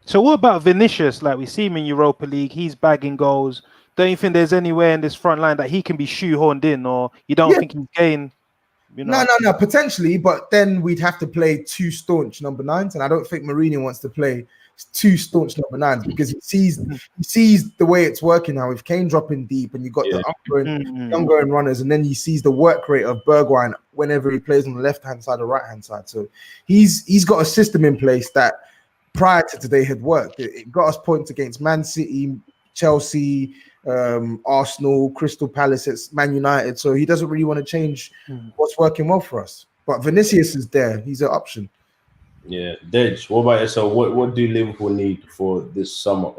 So what about Vinicius? Like we see him in Europa League, he's bagging goals. Don't you think there's anywhere in this front line that he can be shoehorned in, or you don't think he's gained? No, potentially, but then we'd have to play 2 staunch number 9s, and I don't think Mourinho wants to play 2 staunch number 9s because he sees the way it's working now with Kane dropping deep, and you got the young runners, and then he sees the work rate of Bergwijn whenever he plays on the left hand side or right hand side. So he's got a system in place that prior to today had worked. It got us points against Man City, Chelsea, Arsenal, Crystal Palace, it's Man United. So he doesn't really want to change what's working well for us. But Vinicius is there. He's an option. Yeah. Dej, what about yourself? What do Liverpool need for this summer?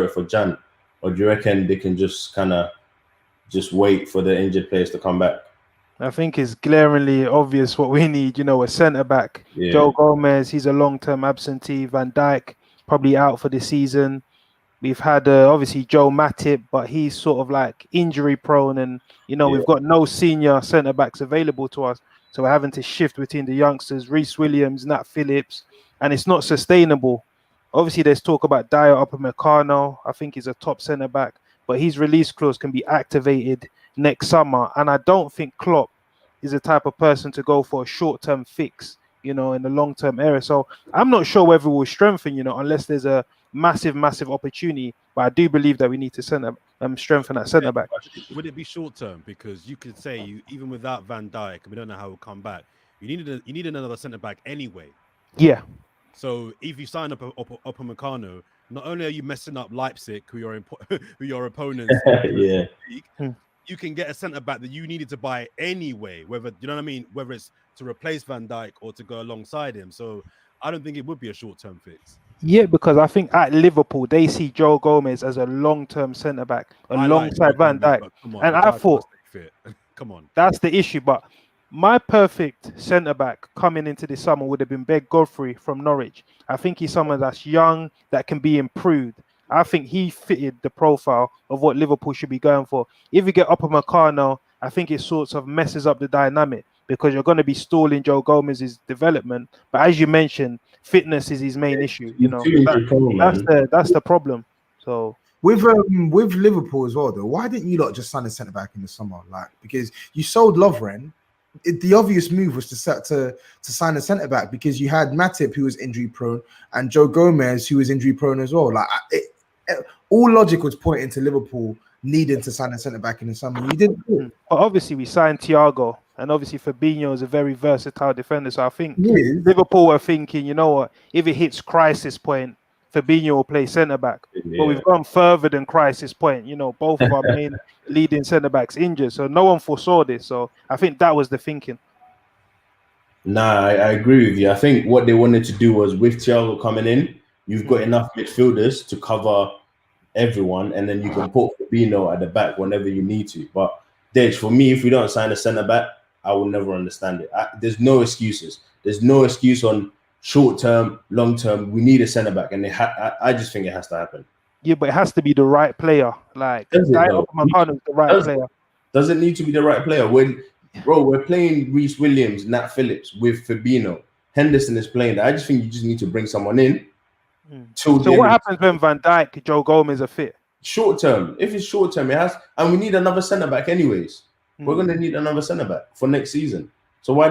For Jan? Or do you reckon they can just kind of just wait for the injured players to come back? I think it's glaringly obvious what we need, a centre-back. Yeah. Joe Gomez, he's a long-term absentee. Van Dijk, probably out for the season. We've had, obviously, Joe Matip, but he's sort of like injury-prone. And, we've got no senior centre-backs available to us. So we're having to shift between the youngsters, Reese Williams, Nat Phillips, and it's not sustainable. Obviously, there's talk about Dyer Upamecano. I think he's a top centre-back, but his release clause can be activated next summer, and I don't think Klopp is the type of person to go for a short-term fix in the long-term area. So I'm not sure whether we'll strengthen, unless there's a massive opportunity. But I do believe that we need to strengthen that centre back. Would it be short term? Because you could say even without Van Dijk, we don't know how he'll come back. You needed another centre back anyway. Yeah. So if you sign up Upamecano, not only are you messing up Leipzig, who your opponents, yeah, you can get a centre back that you needed to buy anyway. Whether you know what I mean, whether it's to replace Van Dijk or to go alongside him. So I don't think it would be a short-term fix. Yeah, because I think at Liverpool they see Joe Gomez as a long-term centre back alongside Van Dijk, and I thought, come on, that's the issue. But my perfect centre back coming into this summer would have been Ben Godfrey from Norwich. I think he's someone that's young, that can be improved. I think he fitted the profile of what Liverpool should be going for. If you get Upamecano, I think it sort of messes up the dynamic, because you're going to be stalling Joe Gomez's development. But as you mentioned, fitness is his main issue. That's the problem. So with Liverpool as well, though, why didn't you lot just sign a centre back in the summer? Because you sold Lovren. The obvious move was to sign a centre back, because you had Matip, who was injury prone, and Joe Gomez, who was injury prone as well. All logic was pointing to Liverpool needing to sign a centre back in the summer. You didn't do it. But obviously we signed Thiago, and obviously Fabinho is a very versatile defender. So I think Liverpool were thinking, you know what, if it hits crisis point, Fabinho will play centre back. Yeah. But we've gone further than crisis point. Both of our main leading centre backs injured, so no one foresaw this. So I think that was the thinking. Nah, I agree with you. I think what they wanted to do was, with Thiago coming in, you've got enough midfielders to cover everyone, and then you can put Fabinho at the back whenever you need to. But Dej, for me, if we don't sign a centre back, I will never understand it. There's no excuses. There's no excuse on short term, long term. We need a centre back, and I just think it has to happen. Yeah, but it has to be the right player. Upamecano is the right player. Does it need to be the right player? We're playing Reese Williams, Nat Phillips with Fabinho. Henderson is playing. I just think you just need to bring someone in. So what happens when Van Dijk, Joe Gomez are fit? Short term. If it's short term, it has, and we need another centre back anyways. We're gonna need another centre back for next season. So why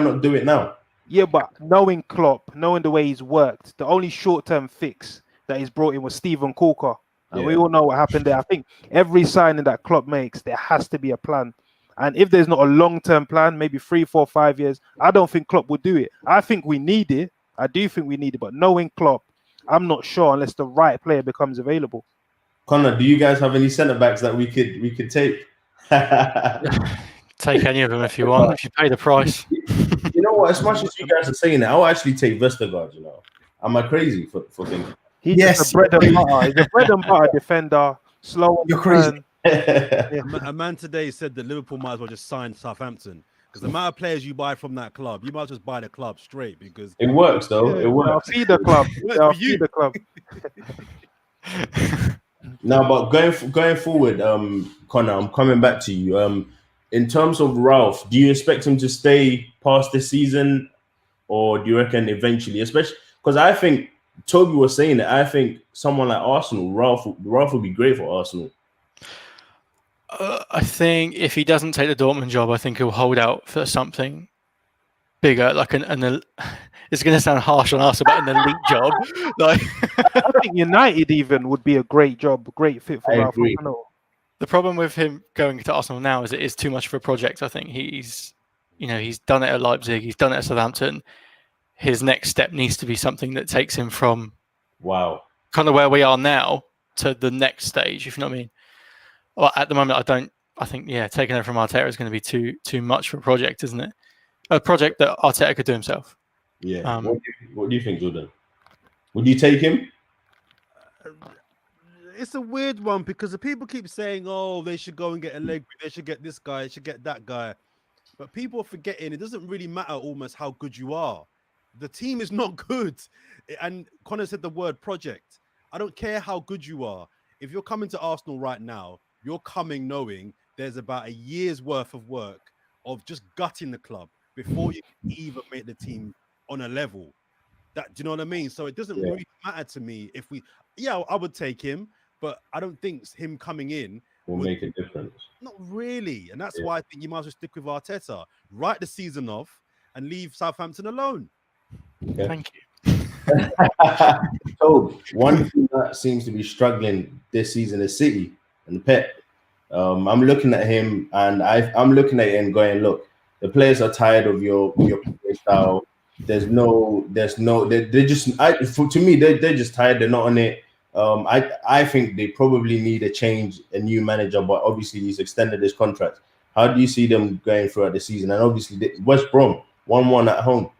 not do it now? Yeah, but knowing Klopp, knowing the way he's worked, the only short term fix that he's brought in was Steven Corker. And we all know what happened there. I think every signing that Klopp makes, there has to be a plan. And if there's not a long-term plan, maybe 3, 4, 5 years, I don't think Klopp would do it. I think we need it. I do think we need it. But knowing Klopp, I'm not sure unless the right player becomes available. Connor, do you guys have any centre-backs that we could take? Take any of them if you want, if you pay the price. You know what? As much as you guys are saying that, I'll actually take Vestergaard, Am I crazy for thinking? He's a bread and butter. He's a bread and butter defender. Slow. You're crazy. A man today said that Liverpool might as well just sign Southampton, because the amount of players you buy from that club, you might just buy the club straight, because it works though. It works. I'll feed the club. I'll feed the club. Now, but going forward, Connor, I'm coming back to you. In terms of Ralph, do you expect him to stay past this season, or do you reckon eventually, especially because I think Toby was saying that I think someone like Arsenal, Ralph would be great for Arsenal. I think if he doesn't take the Dortmund job, I think he'll hold out for something bigger, like it's going to sound harsh on us about an elite job. Like, I think United even would be a great fit for Ralph. The problem with him going to Arsenal now is it is too much for a project. I think he's done it at Leipzig, he's done it at Southampton. His next step needs to be something that takes him from kind of where we are now to the next stage, if you know what I mean. Well, at the moment, I think taking over from Arteta is going to be too much for a project, isn't it? A project that Arteta could do himself. Yeah. What do you think, Jordan? Would you take him? It's a weird one, because the people keep saying, "Oh, they should go and get Allegri, they should get this guy, they should get that guy," but people are forgetting it doesn't really matter almost how good you are. The team is not good, and Connor said the word project. I don't care how good you are. If you're coming to Arsenal right now, you're coming knowing there's about a year's worth of work of just gutting the club before you can even make the team on a level. Do you know what I mean? So it doesn't really matter to me if I would take him, but I don't think him coming in will make a difference. Not really. And that's why I think you might as well stick with Arteta. Write the season off, and leave Southampton alone. Okay. Thank you. So one thing that seems to be struggling this season is City and Pep. I'm looking at him and I'm looking at it and going, look, the players are tired of your play style. They're just to me they're just tired. They're not on it. I think they probably need a new manager, but obviously he's extended his contract. How do you see them going throughout the season? And obviously West Brom 1-1 at home.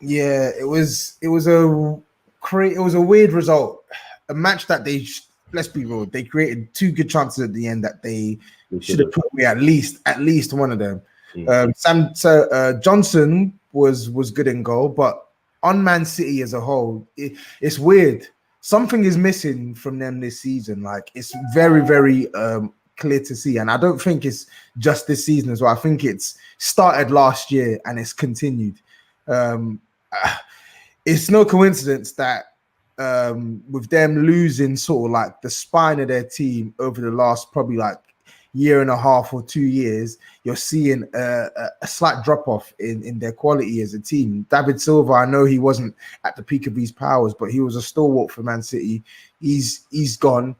Yeah, it was a weird result. A match that let's be real, they created 2 good chances at the end that they should have put away at least one of them. Johnson was good in goal, but on Man City as a whole, it's weird. Something is missing from them this season. Like, it's very, very clear to see, and I don't think it's just this season as well. I think it's started last year and it's continued. It's no coincidence that with them losing sort of like the spine of their team over the last probably like year and a half or 2 years, you're seeing a slight drop off in their quality as a team. David Silva, I know he wasn't at the peak of his powers, but he was a stalwart for Man City. He's gone.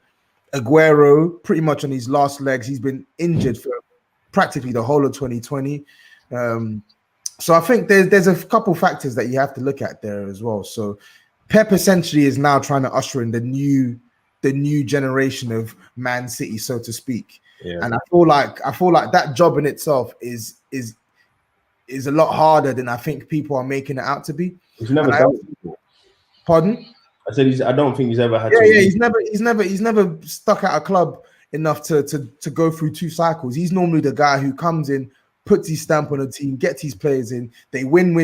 Aguero, pretty much on his last legs, he's been injured for practically the whole of 2020. So I think there's a couple factors that you have to look at there as well. So Pep essentially is now trying to usher in the new generation of Man City, so to speak. Yeah. And I feel like that job in itself is a lot harder than I think people are making it out to be. He's never done it before. Pardon? I said I don't think he's ever had. Yeah, he's never stuck at a club enough to go through 2 cycles. He's normally the guy who comes in, puts his stamp on a team, gets his players in, they win,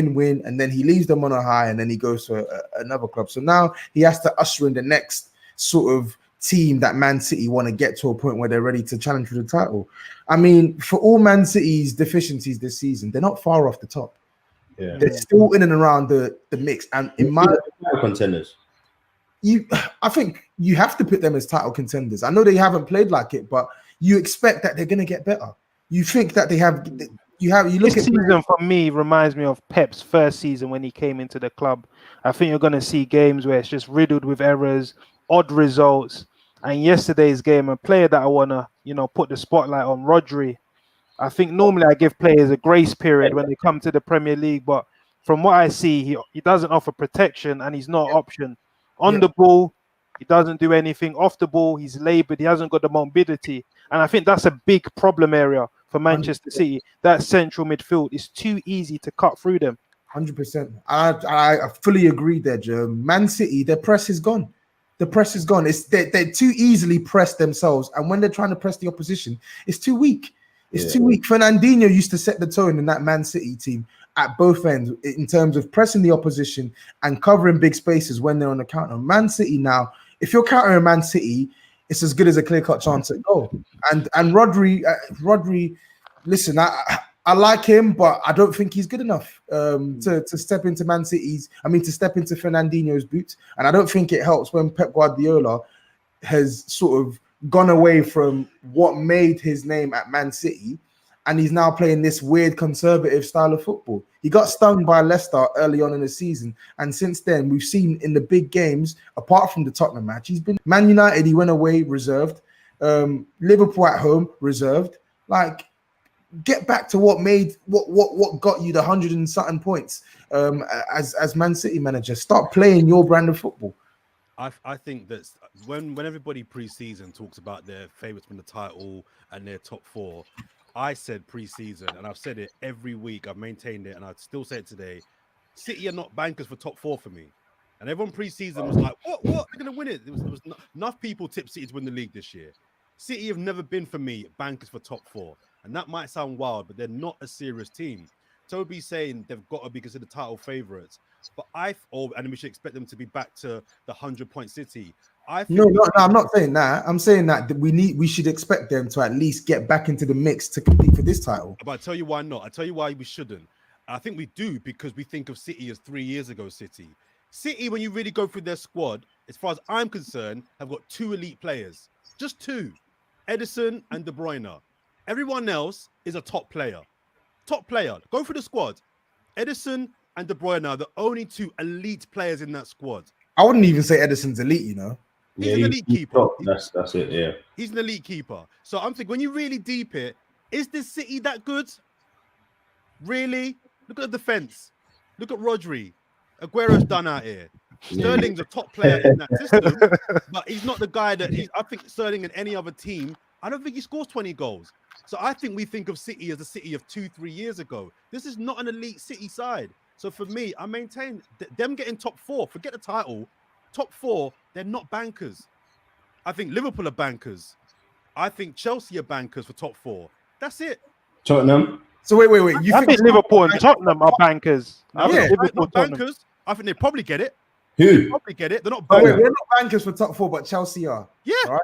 and then he leaves them on a high, and then he goes to another club. So now he has to usher in the next sort of team that Man City want to get to a point where they're ready to challenge for the title. I mean, for all Man City's deficiencies this season, they're not far off the top. Yeah. They're still in and around the mix. And in my contenders, I think you have to put them as title contenders. I know they haven't played like it, but you expect that they're going to get better. You think that they have. You look this season for me reminds me of Pep's first season when he came into the club. I think you're going to see games where it's just riddled with errors, odd results. And yesterday's game, a player that I want to, put the spotlight on, Rodri. I think normally I give players a grace period when they come to the Premier League, but from what I see, he doesn't offer protection and he's not an option. On the ball, he doesn't do anything. Off the ball, he's laboured. He hasn't got the mobility. And I think that's a big problem area for Manchester City. That central midfield is too easy to cut through them. 100%. I fully agree there, Joe. Man City, their press is gone. The press is gone. They're too easily pressed themselves. And when they're trying to press the opposition, it's too weak. It's too weak. Fernandinho used to set the tone in that Man City team at both ends in terms of pressing the opposition and covering big spaces when they're on the counter. Man City now, if you're countering Man City, it's as good as a clear-cut chance at goal. And Rodri, listen, I like him, but I don't think he's good enough to step into to step into Fernandinho's boots. And I don't think it helps when Pep Guardiola has sort of gone away from what made his name at Man City, and he's now playing this weird conservative style of football. He got stung by Leicester early on in the season, and since then we've seen in the big games, apart from the Tottenham match, he's been Man United. He went away reserved. Liverpool at home reserved. Like, get back to what got you the 100 and something points as Man City manager. Start playing your brand of football. I think that when everybody pre-season talks about their favourites from the title and their top 4, I said pre-season, and I've said it every week. I've maintained it, and I'd still say it today. City are not bankers for top 4 for me. And everyone pre-season was like, what? They're going to win it. There was enough people tipped City to win the league this year. City have never been, for me, bankers for top 4. And that might sound wild, but they're not a serious team. Toby's saying they've got to be considered title favourites. But and we should expect them to be back to the 100-point City. No, I'm not saying that. I'm saying that we should expect them to at least get back into the mix to compete for this title. But I tell you why not. I tell you why we shouldn't. I think we do because we think of City as 3 years ago City. City, when you really go through their squad, as far as I'm concerned, have got 2 elite players. Just 2. Edison and De Bruyne. Everyone else is a top player. Top player. Go through the squad. Edison and De Bruyne are the only two elite players in that squad. I wouldn't even say Edison's elite, you know. He's an elite keeper. Top. That's it, yeah. He's an elite keeper. So I'm thinking, when you really deep it, is this City that good? Really? Look at the defense. Look at Rodri. Aguero's done out here. Sterling's a top player in that system, but he's not the guy that I think Sterling in any other team, I don't think he scores 20 goals. So I think we think of City as the City of 2-3 years ago. This is not an elite City side. So for me, I maintain them getting top 4. Forget the title. Top 4, they're not bankers. I think Liverpool are bankers. I think Chelsea are bankers for top 4. That's it. Tottenham. So wait. I think Liverpool and Tottenham are bankers. They're not bankers. I think they probably get it. Who? They probably get it. They're not Oh, bankers. wait, we're not bankers for top 4, but Chelsea are. Yeah. Right?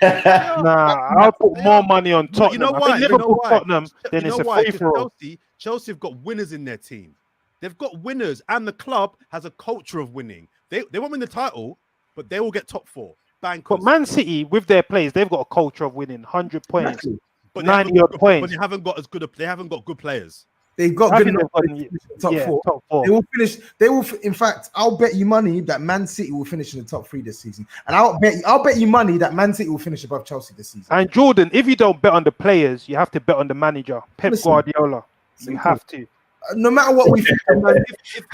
I'll put more money on Tottenham. You know I why? think Liverpool, Tottenham, then You it's know a why? free for all. Chelsea have got winners in their team. They've got winners, and the club has a culture of winning. They won't win the title, but they will get top 4. Bankers. But Man City, with their players, they've got a culture of winning. 100 points, But 90 odd points. But they haven't got as good. They haven't got good players. They've got I good think enough they've to got- finish in the top yeah, 4. top 4. They will finish. They will. In fact, I'll bet you money that Man City will finish in the top 3 this season, and I'll bet you money that Man City will finish above Chelsea this season. And Jordan, if you don't bet on the players, you have to bet on the manager, Pep Listen, Guardiola. You simple. have to. No matter what we think,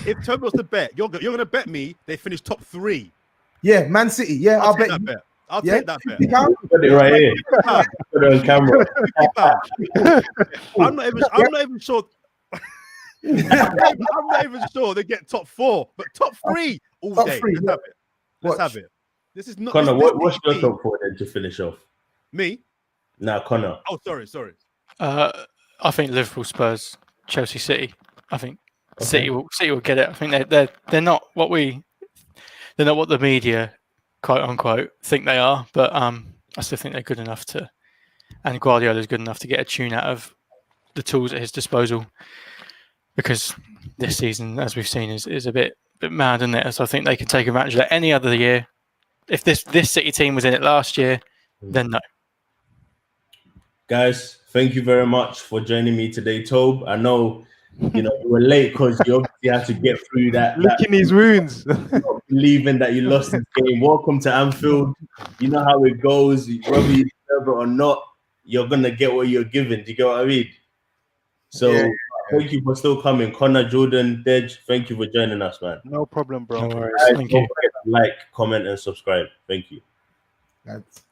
If Toby was to bet, you're going to bet me they finish top 3. yeah, Man City. Yeah, I'll bet take that you. bet. I'll Yeah, take that bet. £50. Put it right here. Put it on camera. I'm not even sure. I'm not even sure they get top 4, but top 3 all Top day. 3, Let's yeah. have it. Let's Watch. have it. This is not. Connor, this what's your team- top 4 then to finish off? Me? Nah, Connor. Oh, sorry. I think Liverpool, Spurs, Chelsea, City. I think City will get it. I think they're not what the media, quote unquote, think they are. But I still think they're good enough to, and Guardiola's good enough to get a tune out of the tools at his disposal. Because this season, as we've seen, is a bit mad, isn't it? So I think they can take advantage of that any other year. If this City team was in it last year, then no. Guys, thank you very much for joining me today, Tobe. I know you were late because you obviously had to get through that. Licking his wounds. Not believing that you lost this game. Welcome to Anfield. You know how it goes. Whether you deserve it or not, you're gonna get what you're given. Do you get what I mean? So thank you for still coming, Connor, Jordan, Dej. Thank you for joining us, man. No problem, bro. No worries. Guys, Thank don't you. forget to like, comment, and subscribe. Thank you. That's